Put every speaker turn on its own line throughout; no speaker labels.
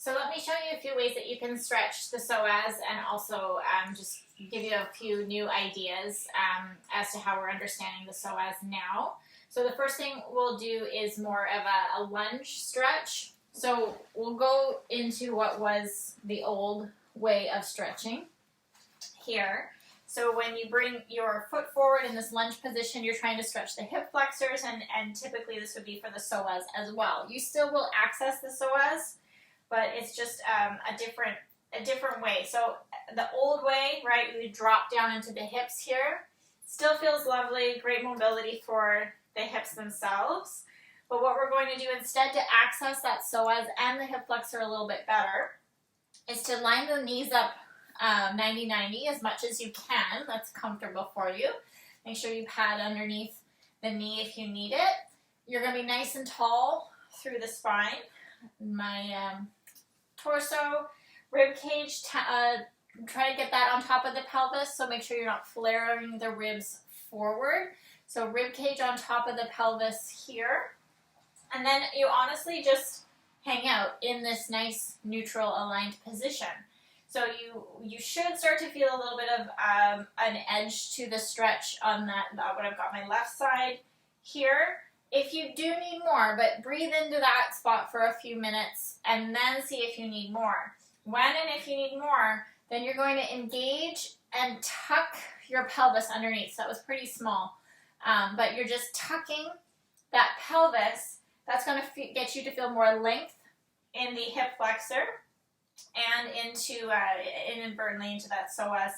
So let me show you a few ways that you can stretch the psoas and also just give you a few new ideas as to how we're understanding the psoas now. So the first thing we'll do is more of a lunge stretch. So we'll go into what was the old way of stretching here. So when you bring your foot forward in this lunge position, you're trying to stretch the hip flexors, and typically this would be for the psoas as well. You still will access the psoas, but it's just a different way. So the old way, right, we drop down into the hips here. Still feels lovely, great mobility for the hips themselves. But what we're going to do instead to access that psoas and the hip flexor a little bit better is to line the knees up 90-90 as much as you can. That's comfortable for you. Make sure you pad underneath the knee if you need it. You're going to be nice and tall through the spine. My torso, rib cage, try to get that on top of the pelvis, so make sure you're not flaring the ribs forward. So rib cage on top of the pelvis here. And then you honestly just hang out in this nice neutral aligned position. So you should start to feel a little bit of an edge to the stretch on that, what I've got my left side here. If you do need more, but breathe into that spot for a few minutes and then see if you need more. When and if you need more, then you're going to engage and tuck your pelvis underneath. So that was pretty small, but you're just tucking that pelvis. That's going to get you to feel more length in the hip flexor and inadvertently into that psoas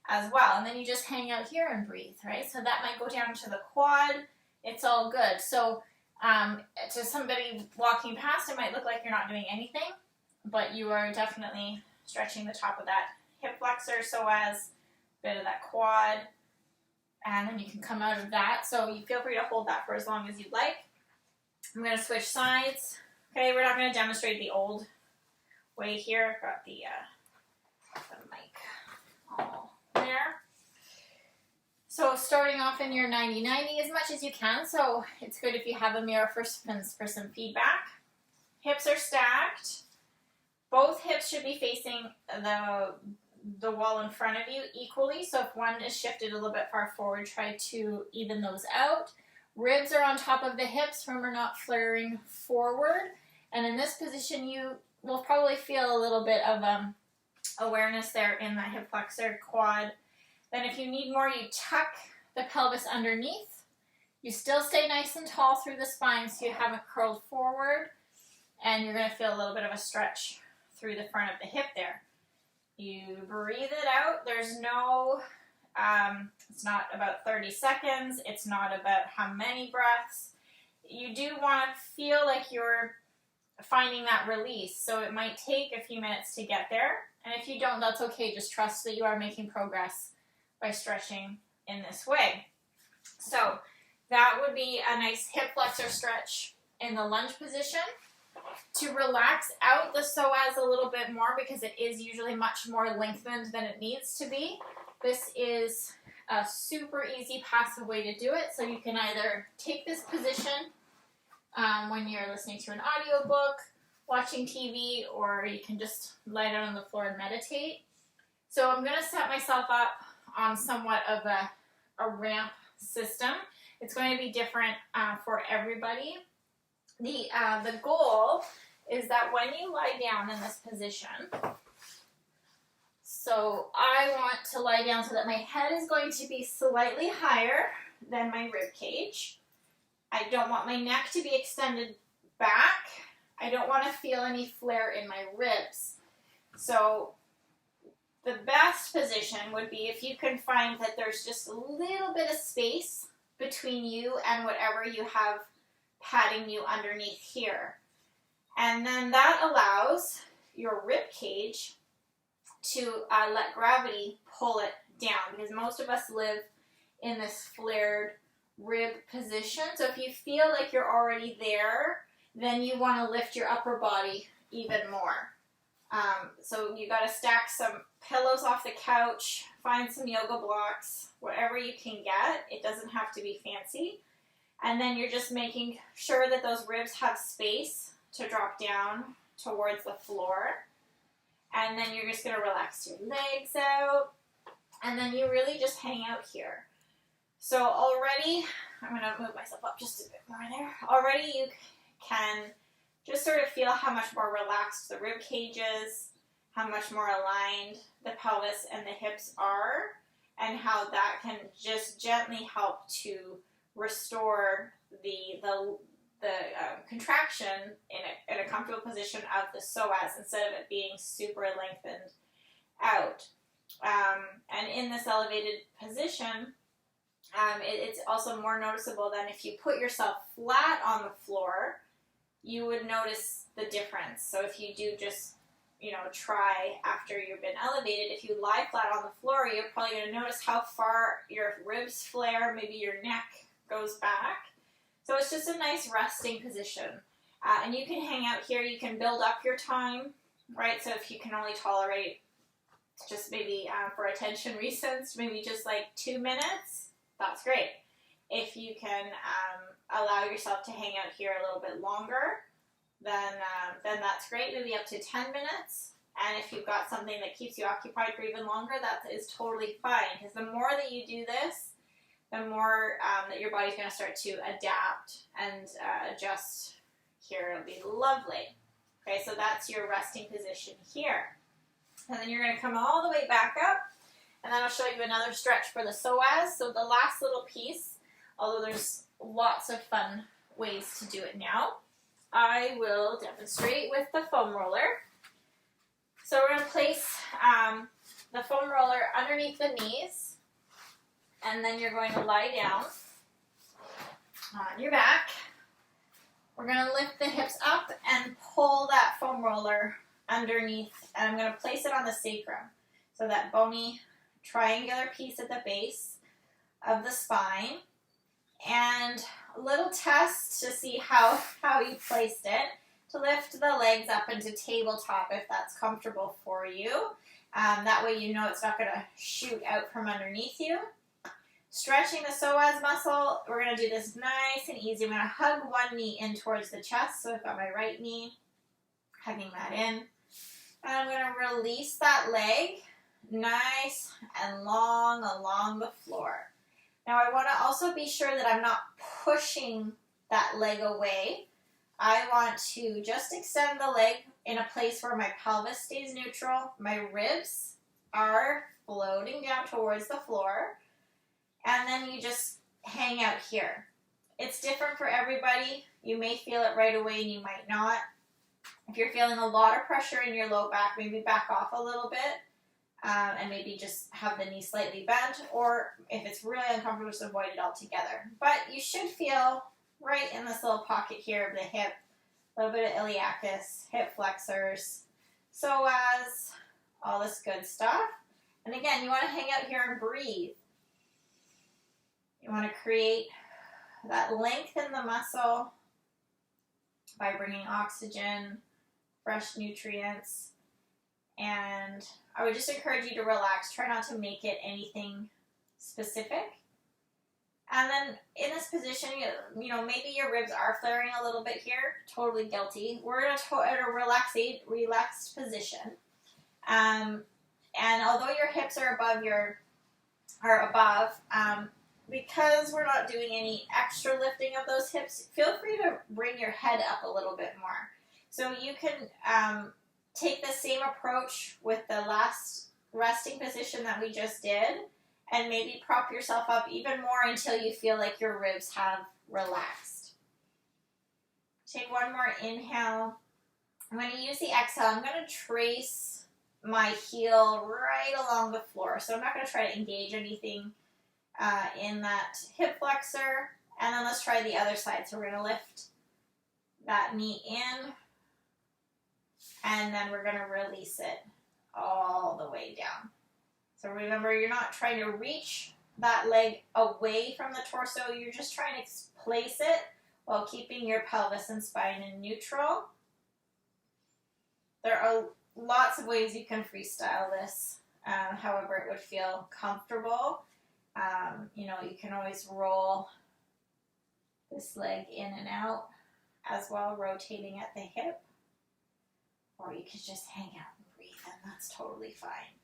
as well. And then you just hang out here and breathe, right? So that might go down to the quad. It's all good. So to somebody walking past, it might look like you're not doing anything, but you are definitely stretching the top of that hip flexor, psoas, bit of that quad, and then you can come out of that. So you feel free to hold that for as long as you'd like. I'm going to switch sides. Okay, we're not going to demonstrate the old way here. I've got the mic all there. So starting off in your 90-90 as much as you can. So it's good if you have a mirror for some feedback. Hips are stacked. Both hips should be facing the wall in front of you equally. So if one is shifted a little bit far forward, try to even those out. Ribs are on top of the hips. Remember, not flaring forward. And in this position, you will probably feel a little bit of awareness there in that hip flexor, quad. Then if you need more, you tuck the pelvis underneath. You still stay nice and tall through the spine so you haven't curled forward. And you're going to feel a little bit of a stretch through the front of the hip there. You breathe it out. There's no, it's not about 30 seconds. It's not about how many breaths. You do want to feel like you're finding that release. So it might take a few minutes to get there. And if you don't, that's okay. Just trust that you are making progress by stretching in this way. So that would be a nice hip flexor stretch in the lunge position. To relax out the psoas a little bit more, because it is usually much more lengthened than it needs to be, this is a super easy passive way to do it. So you can either take this position when you're listening to an audiobook, watching TV, or you can just lie down on the floor and meditate. So I'm going to set myself up on somewhat of a ramp system. It's going to be different for everybody. The goal is that when you lie down in this position, so I want to lie down so that my head is going to be slightly higher than my rib cage. I don't want my neck to be extended back. I don't want to feel any flare in my ribs. So the best position would be if you can find that there's just a little bit of space between you and whatever you have padding you underneath here. And then that allows your rib cage to let gravity pull it down, because most of us live in this flared rib position. So if you feel like you're already there, then you want to lift your upper body even more. So you got to stack some pillows off the couch, find some yoga blocks, whatever you can get. It doesn't have to be fancy. And then you're just making sure that those ribs have space to drop down towards the floor. And then you're just going to relax your legs out. And then you really just hang out here. So already, I'm going to move myself up just a bit more there. Already you can just sort of feel how much more relaxed the rib cage is, how much more aligned the pelvis and the hips are, and how that can just gently help to restore the contraction in a comfortable position of the psoas instead of it being super lengthened out. And in this elevated position, it's also more noticeable than if you put yourself flat on the floor, you would notice the difference. So if you do just, try after you've been elevated, if you lie flat on the floor, you're probably going to notice how far your ribs flare, maybe your neck goes back. So it's just a nice resting position. And you can hang out here, you can build up your time, right? So if you can only tolerate just maybe for attention reasons, maybe just like 2 minutes, that's great. If you can allow yourself to hang out here a little bit longer, then that's great, maybe up to 10 minutes. And if you've got something that keeps you occupied for even longer, that is totally fine. Because the more that you do this, the more that your body's going to start to adapt and adjust here. It'll be lovely. Okay, so that's your resting position here. And then you're going to come all the way back up. And then I'll show you another stretch for the psoas. So the last little piece, although there's lots of fun ways to do it now, I will demonstrate with the foam roller. So we're going to place the foam roller underneath the knees, and then you're going to lie down on your back. We're going to lift the hips up and pull that foam roller underneath, and I'm going to place it on the sacrum. So that bony triangular piece at the base of the spine. And a little test to see how you placed it, to lift the legs up into tabletop if that's comfortable for you. That way you know it's not going to shoot out from underneath you. Stretching the psoas muscle, we're going to do this nice and easy. I'm going to hug one knee in towards the chest, so I've got my right knee, hugging that in. And I'm going to release that leg nice and long along the floor. Now I want to also be sure that I'm not pushing that leg away. I want to just extend the leg in a place where my pelvis stays neutral, my ribs are floating down towards the floor, and then you just hang out here. It's different for everybody. You may feel it right away and you might not. If you're feeling a lot of pressure in your low back, maybe back off a little bit. And maybe just have the knee slightly bent, or if it's really uncomfortable, just avoid it altogether. But you should feel right in this little pocket here of the hip, a little bit of iliacus, hip flexors, psoas, all this good stuff. And again, you want to hang out here and breathe. You want to create that length in the muscle by bringing oxygen, fresh nutrients. And I would just encourage you to relax. Try not to make it anything specific. And then in this position, maybe your ribs are flaring a little bit here. Totally guilty. We're in a relaxed position. And although your hips are above, because we're not doing any extra lifting of those hips, feel free to bring your head up a little bit more. So you can take the same approach with the last resting position that we just did, and maybe prop yourself up even more until you feel like your ribs have relaxed. Take one more inhale. I'm going to use the exhale. I'm going to trace my heel right along the floor. So I'm not going to try to engage anything in that hip flexor. And then let's try the other side. So we're going to lift that knee in, and then we're going to release it all the way down. So remember, you're not trying to reach that leg away from the torso. You're just trying to place it while keeping your pelvis and spine in neutral. There are lots of ways you can freestyle this, however it would feel comfortable. You can always roll this leg in and out as well, rotating at the hip. or you could just hang out and breathe, and that's totally fine.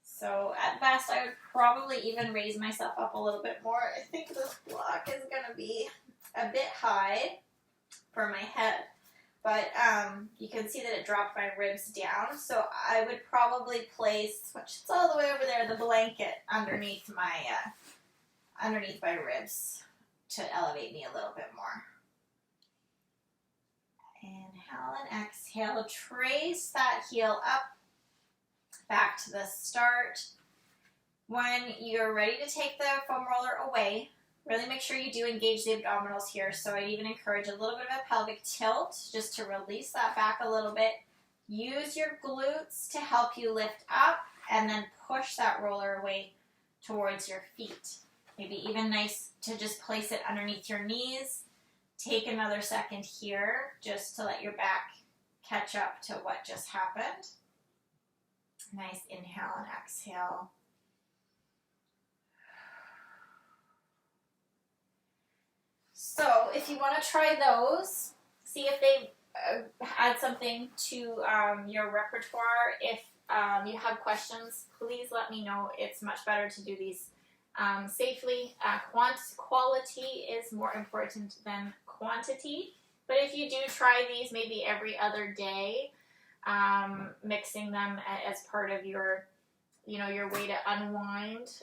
So at best, I would probably even raise myself up a little bit more. I think this block is going to be a bit high for my head, but you can see that it dropped my ribs down. So I would probably place, which is all the way over there, the blanket underneath my ribs to elevate me a little bit more. Inhale and exhale. Trace that heel up back to the start. When you're ready to take the foam roller away, really make sure you do engage the abdominals here. So I'd even encourage a little bit of a pelvic tilt just to release that back a little bit. Use your glutes to help you lift up and then push that roller away towards your feet. Maybe even nice to just place it underneath your knees. Take another second here just to let your back catch up to what just happened. Nice inhale and exhale. So if you want to try those, see if they add something to your repertoire. If you have questions, please let me know. It's much better to do these safely. Quality is more important than quantity. But if you do try these maybe every other day, mixing them as part of your way to unwind,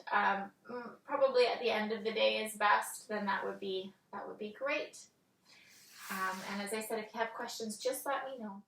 probably at the end of the day is best, then that would be great. And as I said, if you have questions, just let me know.